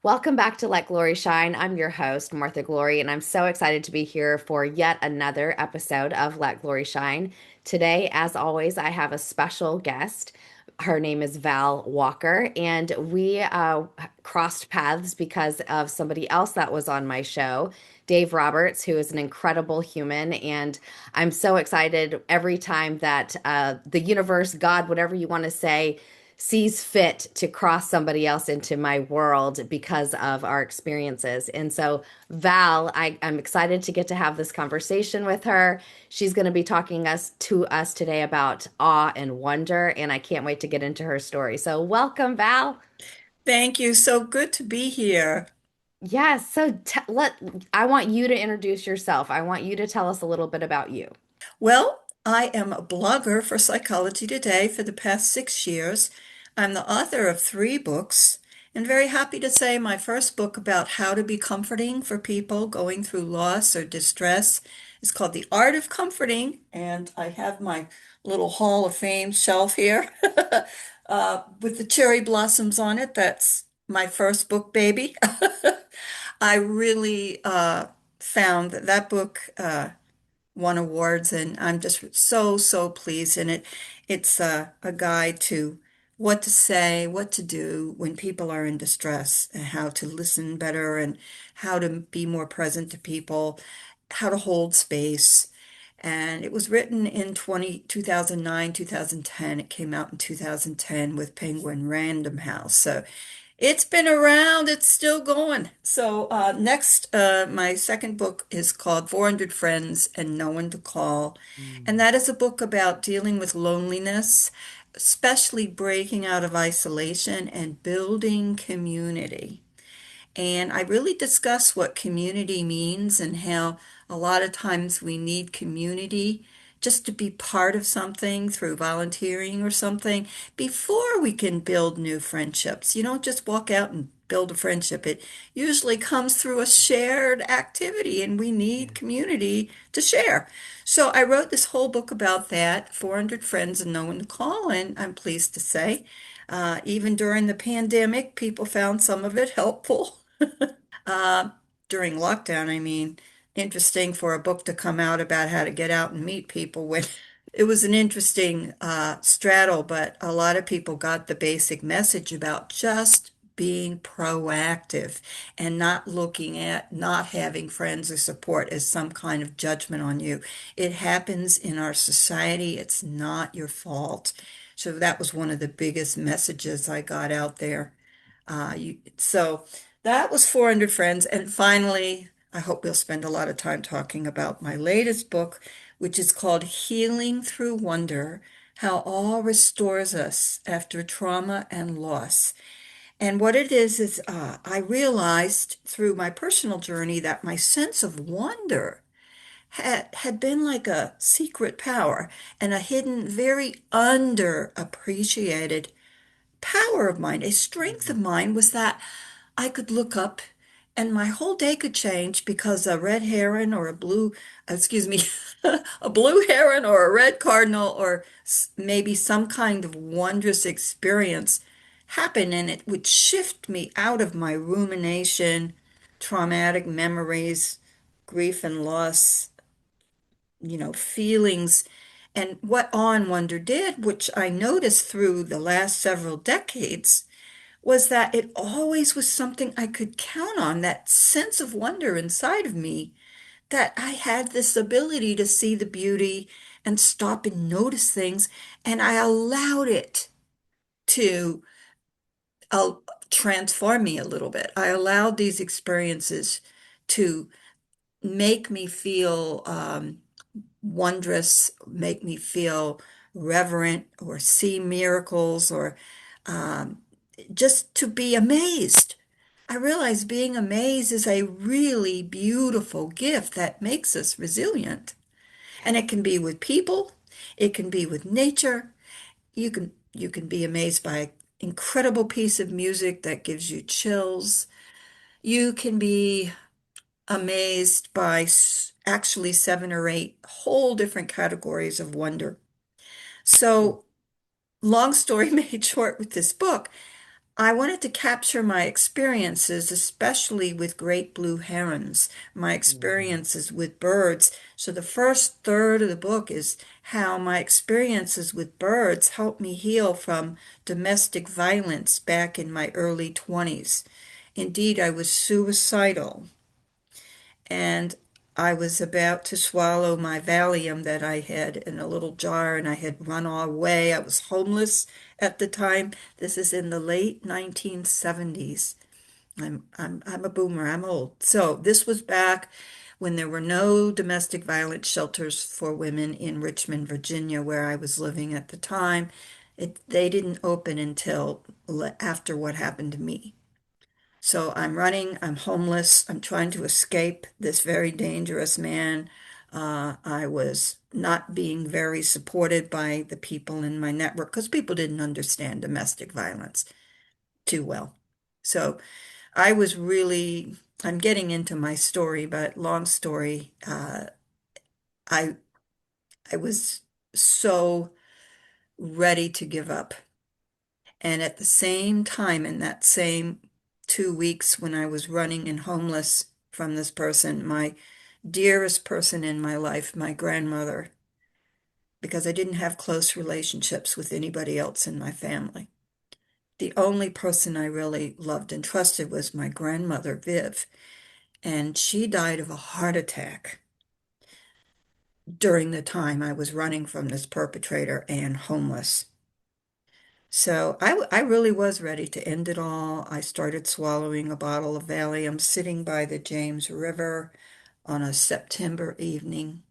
Welcome back to Let Glory Shine. I'm your host, Martha Glory, and I'm so excited to be here for yet another episode of Let Glory Shine. Today, as always, I have a special guest. Her name is Val Walker, and we crossed paths because of somebody else that was on my show, Dave Roberts, who is an incredible human. And I'm so excited every time that the universe, God, whatever you want to say, sees fit to cross somebody else into my world because of our experiences. And so, Val, I'm excited to get to have this conversation with her. She's going to be talking to us today about awe and wonder, and I can't wait to get into her story. So, welcome, Val. Thank you. So good to be here. Yes. So, I want you to introduce yourself. I want you to tell us a little bit about you. Well, I am a blogger for Psychology Today for the past 6 years. I'm the author of 3 books, and very happy to say my first book about how to be comforting for people going through loss or distress is called The Art of Comforting, and I have my little Hall of Fame shelf here with the cherry blossoms on it. That's my first book, baby. I really found that book won awards, and I'm just so pleased. And it's a guide to what to say, what to do when people are in distress, and how to listen better, and how to be more present to people, how to hold space. And it was written in 2009, 2010. It came out in 2010 with Penguin Random House. So it's been around, it's still going. So, next, my second book is called 400 Friends and No One to Call. And Mm. that is a book about dealing with loneliness, especially breaking out of isolation and building community. And I really discuss what community means and how a lot of times we need community just to be part of something through volunteering or something before we can build new friendships. You don't just walk out and build a friendship. It usually comes through a shared activity, and we need community to share. So I wrote this whole book about that, 400 Friends and No One to Call, and I'm pleased to say, even during the pandemic, people found some of it helpful. Uh, During lockdown, I mean, interesting for a book to come out about how to get out and meet people when it was an interesting straddle, but a lot of people got the basic message about just being proactive and not looking at not having friends or support as some kind of judgment on you. It happens in our society. It's not your fault. So that was one of the biggest messages I got out there. So that was 400 Friends. And finally, I hope we'll spend a lot of time talking about my latest book, which is called Healing Through Wonder: How All Restores Us After Trauma and Loss. And what it is I realized through my personal journey that my sense of wonder had been like a secret power and a hidden, very underappreciated power of mine, a strength of mine was that I could look up and my whole day could change because a red heron or a blue, excuse me, a blue heron or a red cardinal or maybe some kind of wondrous experience happened, and it would shift me out of my rumination, traumatic memories, grief and loss, feelings. And what Awe and Wonder did, which I noticed through the last several decades, was that it always was something I could count on, that sense of wonder inside of me, that I had this ability to see the beauty and stop and notice things, and I allowed it to uh, transform me a little bit. I allowed these experiences to make me feel wondrous, make me feel reverent, or see miracles, or um, just to be amazed. I realize being amazed is a really beautiful gift that makes us resilient. And it can be with people, it can be with nature. You can be amazed by an incredible piece of music that gives you chills. You can be amazed by actually 7 or 8 whole different categories of wonder. So, long story made short with this book, I wanted to capture my experiences, especially with great blue herons, my Mhm. experiences with birds. So the first third of the book is how my experiences with birds helped me heal from domestic violence back in my early 20s. Indeed, I was suicidal, and I was about to swallow my Valium that I had in a little jar, and I had run all away. I was homeless at the time. This is in the late 1970s. I'm a boomer. I'm old. So this was back when there were no domestic violence shelters for women in Richmond, Virginia, where I was living at the time. They didn't open until after what happened to me. So I'm running, I'm homeless, I'm trying to escape this very dangerous man. I was not being very supported by the people in my network because people didn't understand domestic violence too well. So I was really, I'm getting into my story, but long story, I I was so ready to give up. And at the same time, in that same 2 weeks when I was running and homeless from this person, my dearest person in my life, my grandmother, because I didn't have close relationships with anybody else in my family. The only person I really loved and trusted was my grandmother, Viv, and she died of a heart attack during the time I was running from this perpetrator and homeless. So I really was ready to end it all. I started swallowing a bottle of Valium sitting by the James River on a September evening,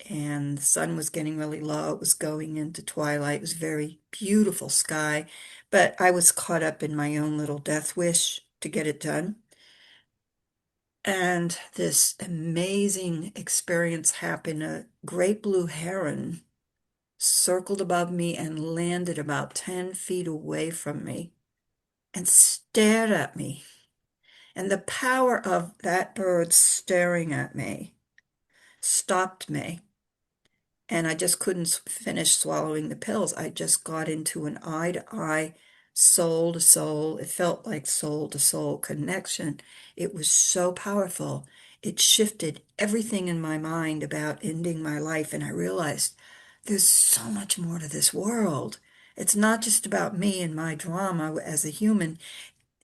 and the sun was getting really low. It was going into twilight. It was very beautiful sky, but I was caught up in my own little death wish to get it done. And this amazing experience happened. A great blue heron circled above me and landed about 10 feet away from me and stared at me. And the power of that bird staring at me stopped me. And I just couldn't finish swallowing the pills. I just got into an eye to eye, soul to soul. It felt like soul to soul connection. It was so powerful. It shifted everything in my mind about ending my life. And I realized there's so much more to this world. It's not just about me and my drama as a human.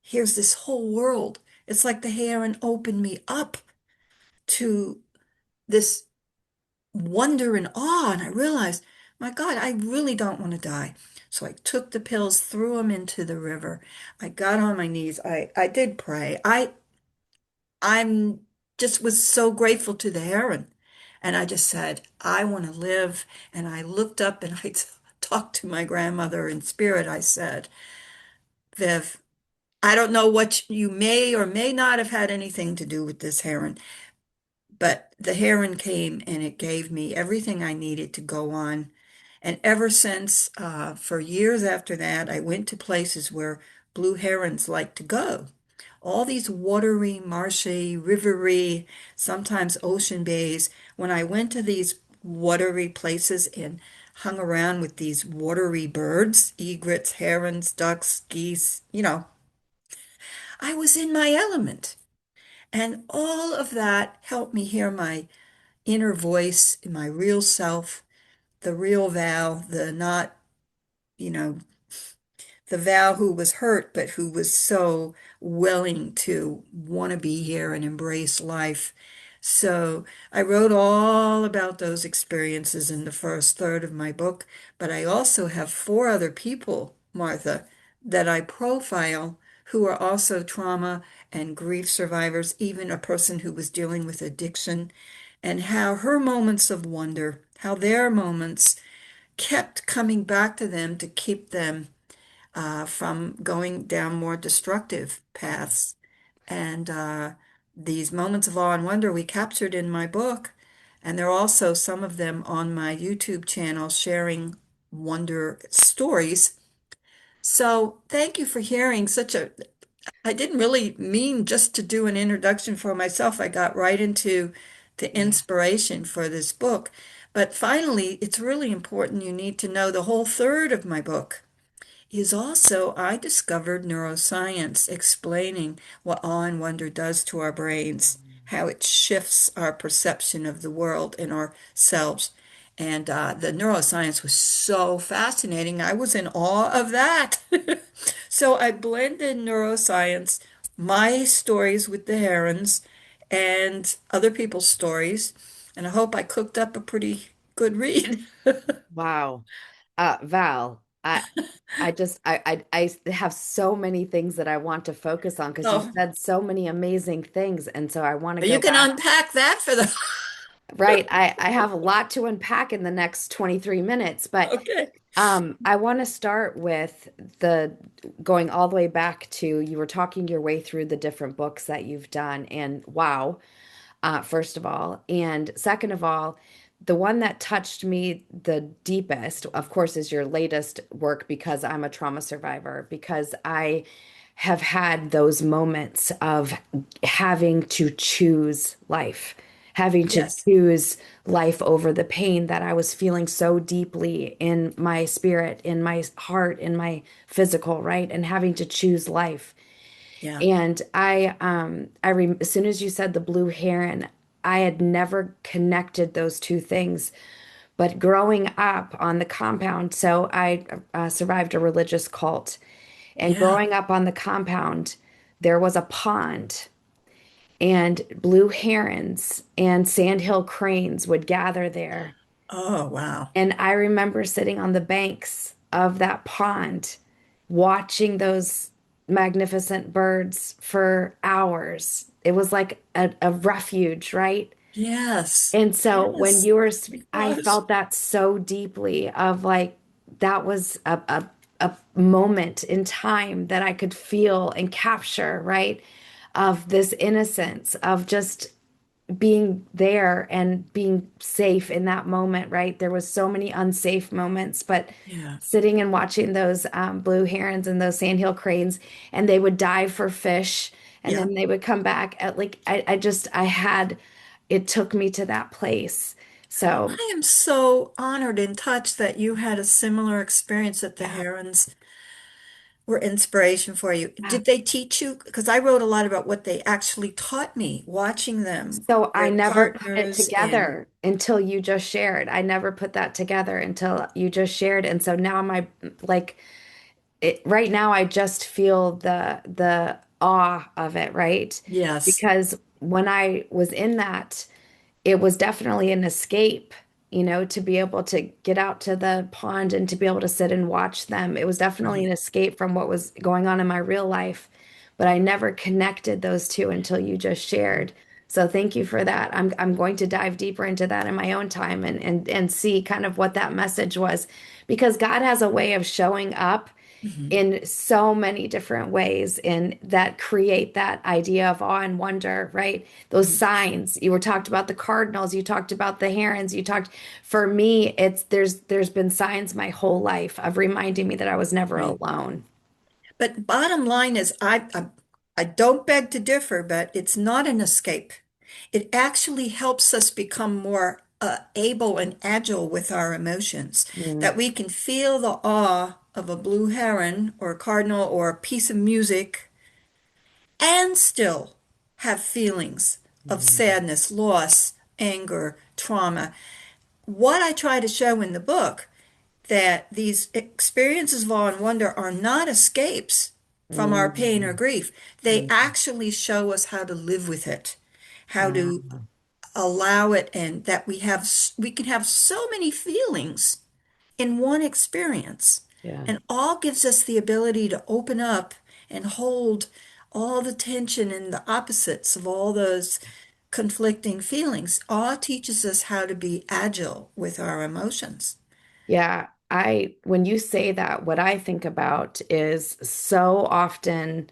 Here's this whole world. It's like the heron opened me up to this wonder and awe. And I realized, my God, I really don't want to die. So I took the pills, threw them into the river. I got on my knees. I did pray. I'm just was so grateful to the heron. And I just said, I want to live. And I looked up and I talked to my grandmother in spirit. I said, Viv, I don't know what you may or may not have had anything to do with this heron, but the heron came and it gave me everything I needed to go on. And ever since, for years after that, I went to places where blue herons like to go. All these watery, marshy, rivery, sometimes ocean bays. When I went to these watery places and hung around with these watery birds, egrets, herons, ducks, geese, I was in my element. And all of that helped me hear my inner voice, my real self, the real Val, the not, you know, the Val who was hurt, but who was so willing to want to be here and embrace life. So I wrote all about those experiences in the first third of my book, but I also have four other people, Martha, that I profile who are also trauma and grief survivors, even a person who was dealing with addiction, and how her moments of wonder, how their moments kept coming back to them to keep them from going down more destructive paths. And these moments of awe and wonder we captured in my book. And there are also some of them on my YouTube channel sharing wonder stories. So thank you for hearing such a, I didn't really mean just to do an introduction for myself. I got right into the Yeah. inspiration for this book. But finally, it's really important you need to know the whole third of my book is also, I discovered neuroscience explaining what awe and wonder does to our brains, how it shifts our perception of the world and ourselves. And the neuroscience was so fascinating. I was in awe of that. So I blended neuroscience, my stories with the herons, and other people's stories. And I hope I cooked up a pretty good read. Wow. Val, I have so many things that I want to focus on because you Oh, said so many amazing things. And so I want to you go can back. unpack that for the. Right. I have a lot to unpack in the next 23 minutes, but Okay. I want to start with the going all the way back to you were talking your way through the different books that you've done. And wow, first of all. And second of all, the one that touched me the deepest, of course, is your latest work because I'm a trauma survivor, because I have had those moments of having to choose life, having to Yes. choose life over the pain that I was feeling so deeply in my spirit, in my heart, in my physical, right? And having to choose life. Yeah. And as soon as you said the blue heron, I had never connected those two things. But growing up on the compound, so I survived a religious cult. And Yeah. growing up on the compound, there was a pond, and blue herons and sandhill cranes would gather there. Oh, wow. And I remember sitting on the banks of that pond, watching those magnificent birds for hours. It was like a refuge, right? Yes. And so when Yes. you were, It I was. felt that so deeply of like, that was a moment in time that I could feel and capture, right? Of this innocence, of just being there and being safe in that moment, right? There was so many unsafe moments, but Yeah. sitting and watching those blue herons and those sandhill cranes, and they would dive for fish, and Yeah. then they would come back at like I had it took me to that place. So I am so honored and touched that you had a similar experience that the yeah, herons were inspiration for you. yeah. Did they teach you? Because I wrote a lot about what they actually taught me, watching them, So I their never put it partners, and together until you just shared. I never put that together until you just shared. And so now my like right now I just feel the awe of it, right? yes. Because when I was in that, it was definitely an escape, to be able to get out to the pond and to be able to sit and watch them. It was definitely Right. an escape from what was going on in my real life, but I never connected those two until you just shared. So thank you for that. I'm going to dive deeper into that in my own time and see kind of what that message was because God has a way of showing up Mhm. in so many different ways in that create that idea of awe and wonder, right? Those signs. You were talked about the cardinals, you talked about the herons, you talked for me, it's there's been signs my whole life of reminding me that I was never Right. alone. But bottom line is, I don't beg to differ, but it's not an escape. It actually helps us become more able and agile with our emotions, Mm, that we can feel the awe of a blue heron or a cardinal or a piece of music and still have feelings of mm, sadness, loss, anger, trauma. What I try to show in the book that these experiences of awe and wonder are not escapes from our pain or mm, grief. They mm. actually show us how to live with it, how to Wow. allow it, and that we can have so many feelings in one experience. Yeah. And all gives us the ability to open up and hold all the tension and the opposites of all those conflicting feelings. Awe teaches us how to be agile with our emotions. Yeah, when you say that, what I think about is so often,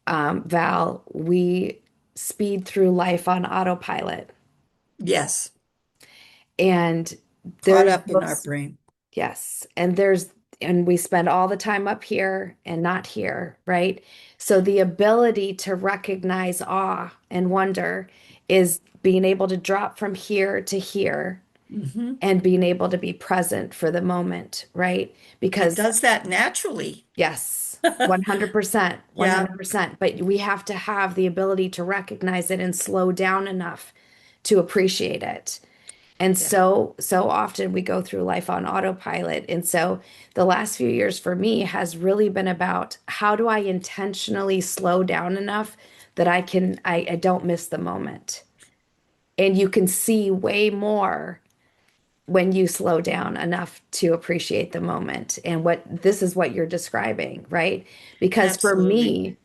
Val, we speed through life on autopilot. Yes, And caught there's up in our those, brain. yes, and we spend all the time up here and not here, right? So the ability to recognize awe and wonder is being able to drop from here to here Hmm. and being able to be present for the moment, right? It Because does that naturally. yes, 100%, Yeah, 100%. But we have to have the ability to recognize it and slow down enough to appreciate it. And yeah, so often we go through life on autopilot. And so the last few years for me has really been about how do I intentionally slow down enough that I don't miss the moment. And you can see way more when you slow down enough to appreciate the moment. And what this is what you're describing, right? Because for absolutely. me,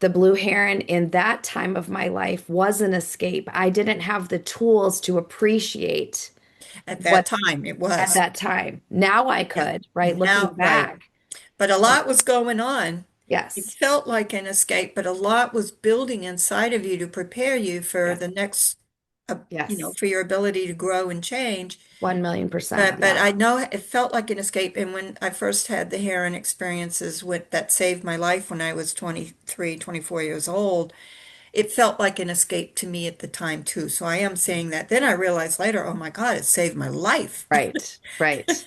the blue heron in that time of my life was an escape. I didn't have the tools to appreciate At what that time, it at was. that time. Now I Yeah. could, right? Looking Now, right. back. But a lot was going on. It Yes. felt like an escape, but a lot was building inside of you to prepare you for Yes. the next, Yes. for your ability to grow and change. 1,000,000%. But Yeah. I know it felt like an escape. And when I first had the heroin experiences that saved my life when I was 23, 24 years old, it felt like an escape to me at the time too. So I am saying that. Then I realized later, oh my God, it saved my life. Right. Right.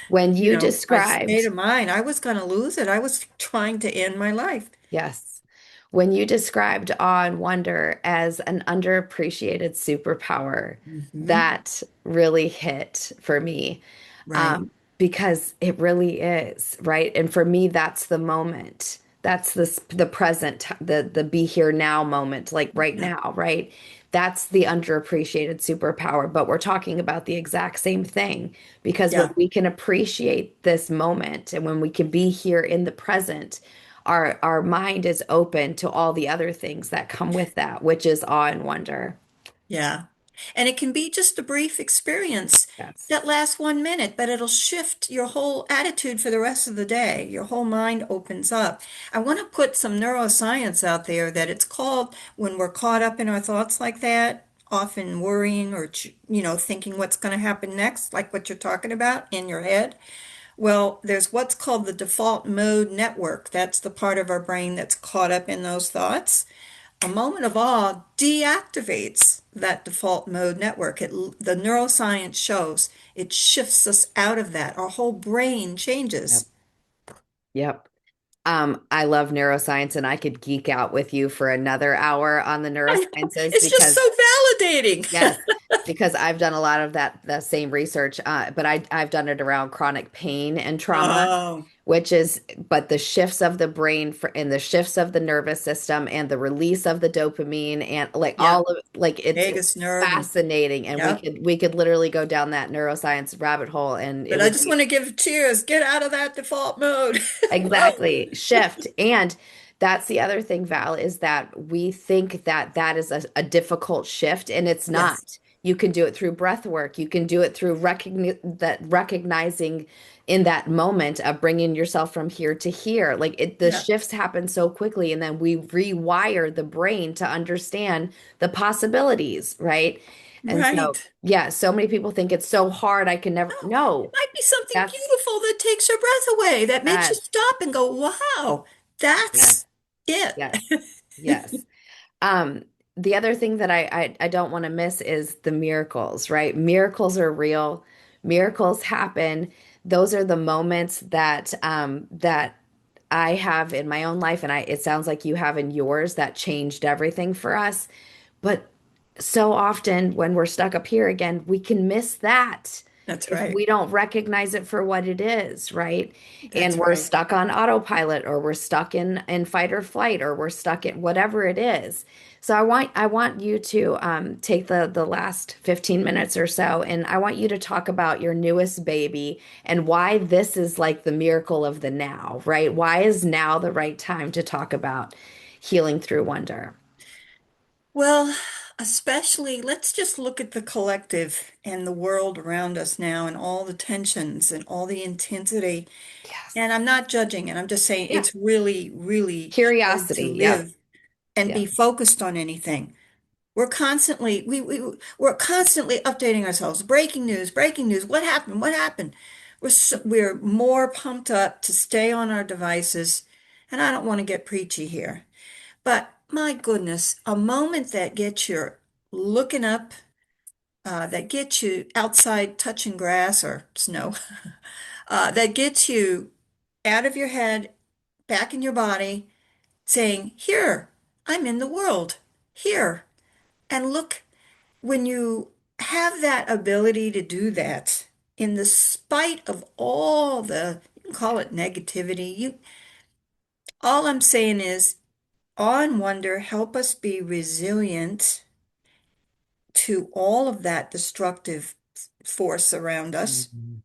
When you My state described, of mind, I was going to lose it. I was trying to end my life. yes, when you described awe and wonder as an underappreciated superpower, Hmm. that really hit for me. Right. Because it really is, right? And for me, that's the moment. That's the present, the be here now moment, like right Yeah. now, right? That's the underappreciated superpower. But we're talking about the exact same thing because when Yeah. we can appreciate this moment and when we can be here in the present, our mind is open to all the other things that come with that, which is awe and wonder. Yeah. And it can be just a brief experience Yes. that lasts 1 minute, but it'll shift your whole attitude for the rest of the day. Your whole mind opens up. I want to put some neuroscience out there that it's called when we're caught up in our thoughts like that, often worrying or, thinking what's going to happen next, like what you're talking about in your head. Well, there's what's called the default mode network. That's the part of our brain that's caught up in those thoughts. A moment of awe deactivates that default mode network. The neuroscience shows it shifts us out of that. Our whole brain Yep. changes. Yep. I love neuroscience and I could geek out with you for another hour on the I know. neurosciences It's just so because validating. yes, because I've done a lot of that same research, but I've done it around chronic pain and trauma, Oh, which is but the shifts of the brain and the shifts of the nervous system and the release of the dopamine and like yeah. all of like it's Vagus nerve and fascinating and yeah. we could literally go down that neuroscience rabbit hole and it But I would just be want to give cheers. Get out of that default mode. Whoa. exactly. Shift. And that's the other thing, Val, is that we think that that is a difficult shift, and it's Yes. not. You can do it through breath work. You can do it through recognizing in that moment of bringing yourself from here to here. Like the Yeah. shifts happen so quickly, and then we rewire the brain to understand the possibilities, right? And so, Right. yeah, so many people think it's so hard. I can never. No, it No, might be something that's beautiful that takes your breath away, that makes you yes, stop and go, wow, yes, that's it. yes, yes. Um, the other thing that I don't want to miss is the miracles, right? Miracles are real. Miracles happen. Those are the moments that I have in my own life, and it sounds like you have in yours that changed everything for us. But so often when we're stuck up here again, we can miss that That's if right. we don't recognize it for what it is, right? And That's we're right. stuck on autopilot or we're stuck in fight or flight or we're stuck in whatever it is. So I want you to take the last 15 minutes or so and I want you to talk about your newest baby and why this is like the miracle of the now, right? Why is now the right time to talk about healing through wonder? Well, especially, let's just look at the collective and the world around us now and all the tensions and all the intensity. Yes. And I'm not judging it. I'm just saying Yeah. it's really, really hard to Curiosity. Yep. live and Yep. be focused on anything. We're constantly updating ourselves. Breaking news, breaking news. What happened? What happened? We're more pumped up to stay on our devices. And I don't want to get preachy here, but my goodness, a moment that gets you looking up that gets you outside touching grass or snow, that gets you out of your head, back in your body, saying, Here, I'm in the world, here. And look, when you have that ability to do that, in the spite of all the, you can call it negativity, all I'm saying is, awe and wonder help us be resilient to all of that destructive force around us Mhm.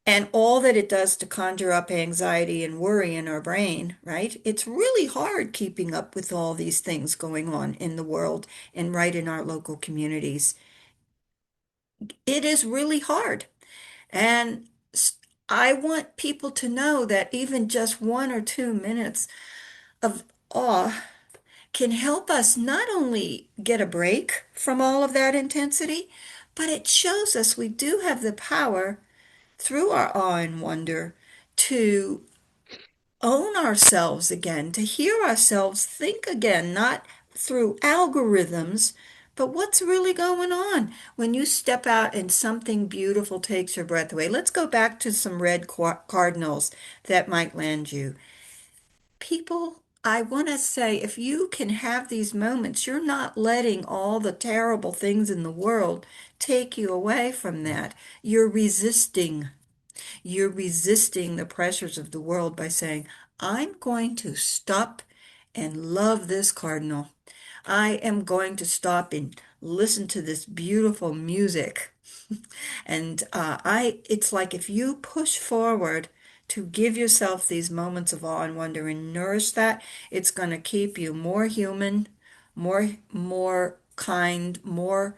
and all that it does to conjure up anxiety and worry in our brain, right? It's really hard keeping up with all these things going on in the world and right in our local communities. It is really hard. And I want people to know that even just 1 or 2 minutes of awe can help us not only get a break from all of that intensity, but it shows us we do have the power through our awe and wonder to own ourselves again, to hear ourselves think again, not through algorithms, but what's really going on when you step out and something beautiful takes your breath away. Let's go back to some red cardinals that might land you. People, I want to say, if you can have these moments, you're not letting all the terrible things in the world take you away from that. You're resisting. You're resisting the pressures of the world by saying, I'm going to stop and love this cardinal. I am going to stop and listen to this beautiful music. And it's like if you push forward to give yourself these moments of awe and wonder and nourish that, it's going to keep you more human, more kind, more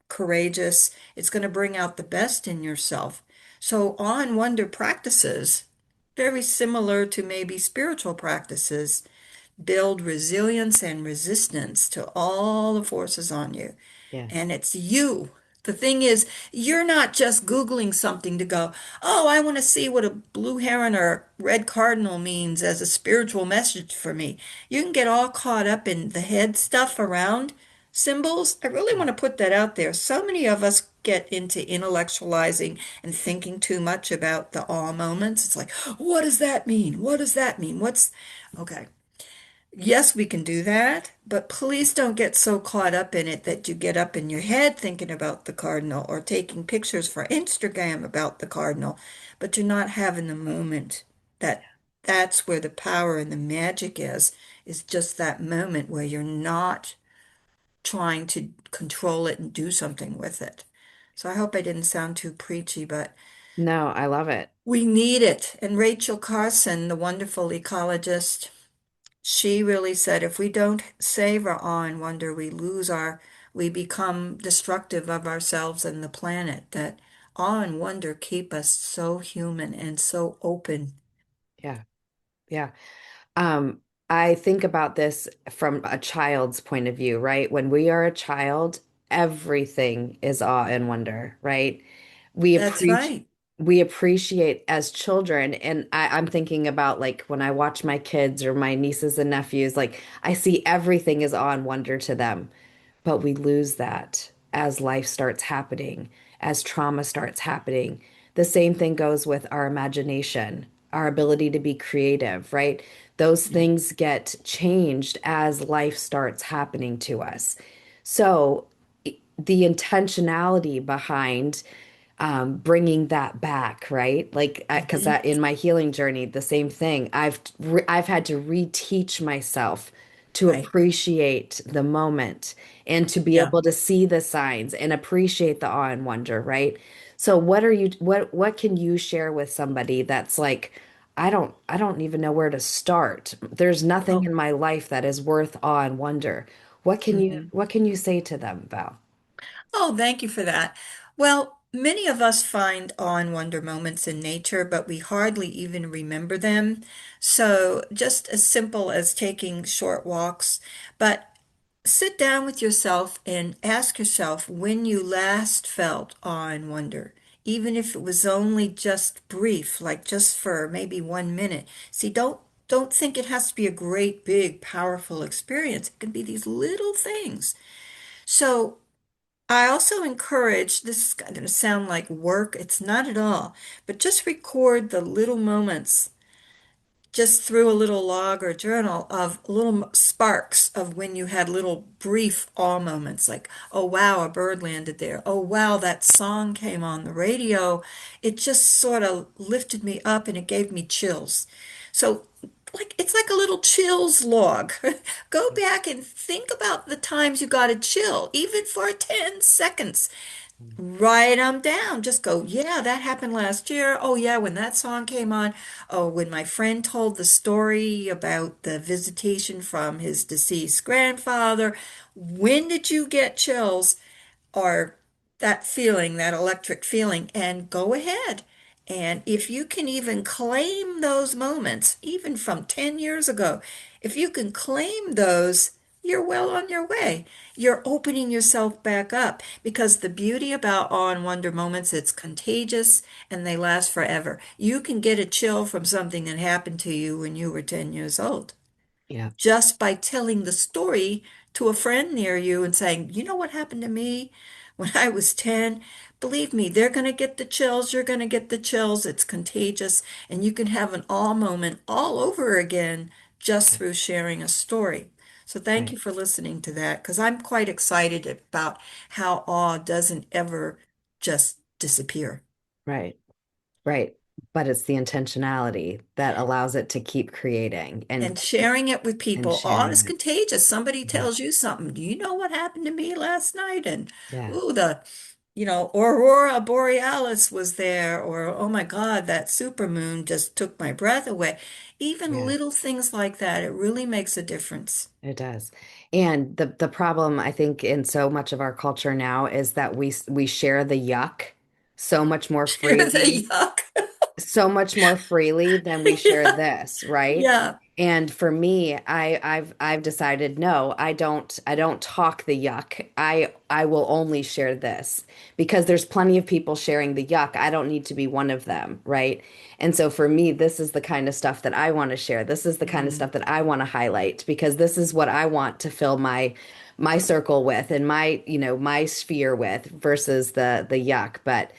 courageous. It's going to bring out the best in yourself. So awe and wonder practices, very similar to maybe spiritual practices, build resilience and resistance to all the forces on you. And Yes. it's you. The thing is, you're not just Googling something to go, oh, I want to see what a blue heron or red cardinal means as a spiritual message for me. You can get all caught up in the head stuff around symbols. I really want to put that out there. So many of us get into intellectualizing and thinking too much about the awe moments. It's like, what does that mean? What does that mean? Okay. Yes, we can do that, but please don't get so caught up in it that you get up in your head thinking about the cardinal or taking pictures for Instagram about the cardinal, but you're not having the moment. That that's where the power and the magic is just that moment where you're not trying to control it and do something with it. So I hope I didn't sound too preachy, but No, I love it. we need it. And Rachel Carson, the wonderful ecologist, she really said if we don't save our awe and wonder, we become destructive of ourselves and the planet. That awe and wonder keep us so human and so open. Yeah. Yeah. Um, I think about this from a child's point of view, right? When we are a child, everything is awe and wonder, right? We That's appreciate right. we appreciate as children, and I'm thinking about like when I watch my kids or my nieces and nephews, like I see everything is awe and wonder to them. But we lose that as life starts happening, as trauma starts happening. The same thing goes with our imagination, our ability to be creative, right? Those Yeah. things get changed as life starts happening to us. So, the intentionality behind bringing that back, right? Like, because Hmm. that in my healing journey, the same thing. I've had to reteach myself to Right. appreciate the moment and to be Yeah. able to see the signs and appreciate the awe and wonder, right? So, what can you share with somebody that's like, I don't even know where to start. There's nothing Oh. in my life that is worth awe and wonder. Mhm. What can you say to them, Val? Oh, thank you for that. Well, many of us find awe and wonder moments in nature, but we hardly even remember them. So, just as simple as taking short walks, but sit down with yourself and ask yourself when you last felt awe and wonder, even if it was only just brief, like just for maybe 1 minute. See, don't think it has to be a great, big, powerful experience. It can be these little things. So, I also encourage, this is going to sound like work, it's not at all, but just record the little moments just through a little log or journal of little sparks of when you had little brief awe moments like, oh wow, a bird landed there. Oh wow, that song came on the radio. It just sort of lifted me up and it gave me chills. So, like, it's like a little chills log. Go back and think about the times you got a chill, even for 10 seconds. Write them down. Just go, yeah, that happened last year. Oh, yeah, when that song came on. Oh, when my friend told the story about the visitation from his deceased grandfather. When did you get chills? Or that feeling, that electric feeling, and go ahead. And if you can even claim those moments, even from 10 years ago, if you can claim those, you're well on your way. You're opening yourself back up because the beauty about awe and wonder moments, it's contagious and they last forever. You can get a chill from something that happened to you when you were 10 years old Yeah, just by telling the story to a friend near you and saying, you know what happened to me when I was 10? Believe me, they're going to get the chills. You're going to get the chills. It's contagious. And you can have an awe moment all over again just through sharing a story. So thank right, you for listening to that because I'm quite excited about how awe doesn't ever just disappear. right, right. But it's the intentionality that allows it to keep creating And sharing it with and people. Awe is sharing it. contagious. Somebody Yeah, tells you something. Do you know what happened to me last night? And yeah, ooh, Aurora Borealis was there, or oh my God, that supermoon just took my breath away. Even yeah. little things like that, it really makes a difference. It does. And the problem I think in so much of our culture now is that we share the yuck so much more Share the freely, yuck. so much more freely than we share Yeah, this, right? yeah. And for me, I've decided no, I don't talk the yuck. I will only share this because there's plenty of people sharing the yuck. I don't need to be one of them, right? And so for me, this is the kind of stuff that I want to share. This is the kind of Mm. stuff that I want to highlight because this is what I want to fill my circle with and my sphere with versus the yuck. But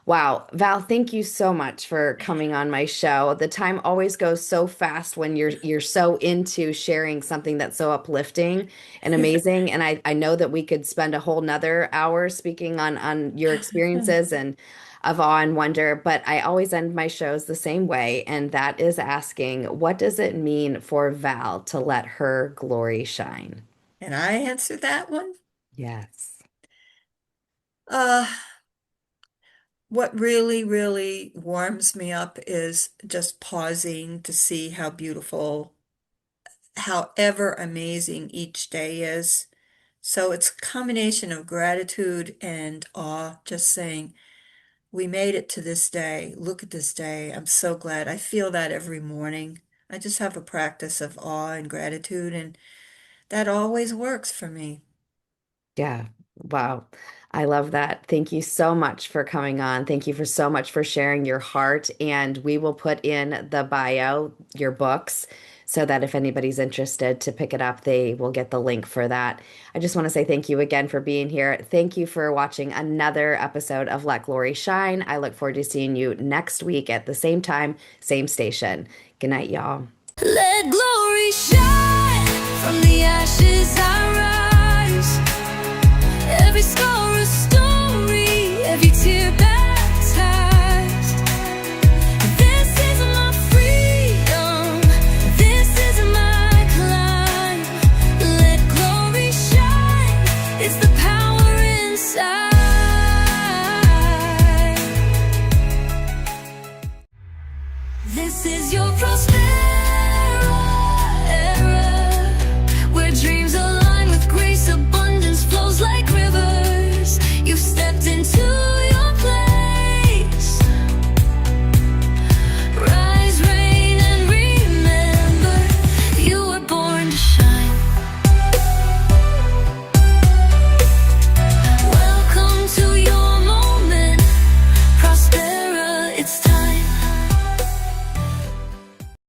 wow, Val, thank you so much for coming on my show. The time always goes so fast when you're so into sharing something that's so uplifting and amazing. And I know that we could spend a whole nother hour speaking on your experiences and of awe and wonder, but I always end my shows the same way, and that is asking, what does it mean for Val to let her glory shine? And I answer that one. Yes. Uh, what really, really warms me up is just pausing to see how beautiful, however amazing each day is. So it's a combination of gratitude and awe, just saying, we made it to this day. Look at this day. I'm so glad. I feel that every morning. I just have a practice of awe and gratitude, and that always works for me. Yeah. Wow. I love that. Thank you so much for coming on. Thank you for so much for sharing your heart. And we will put in the bio, your books, so that if anybody's interested to pick it up, they will get the link for that. I just want to say thank you again for being here. Thank you for watching another episode of Let Glory Shine. I look forward to seeing you next week at the same time, same station. Good night, y'all. Let glory shine from the ashes I rise. Every scar a story, every tear baptized. This is my freedom, this is my climb. Let glory shine, it's the power inside. This is your prosperity era, where dreams align with grace, abundance flows like rivers. You've stepped into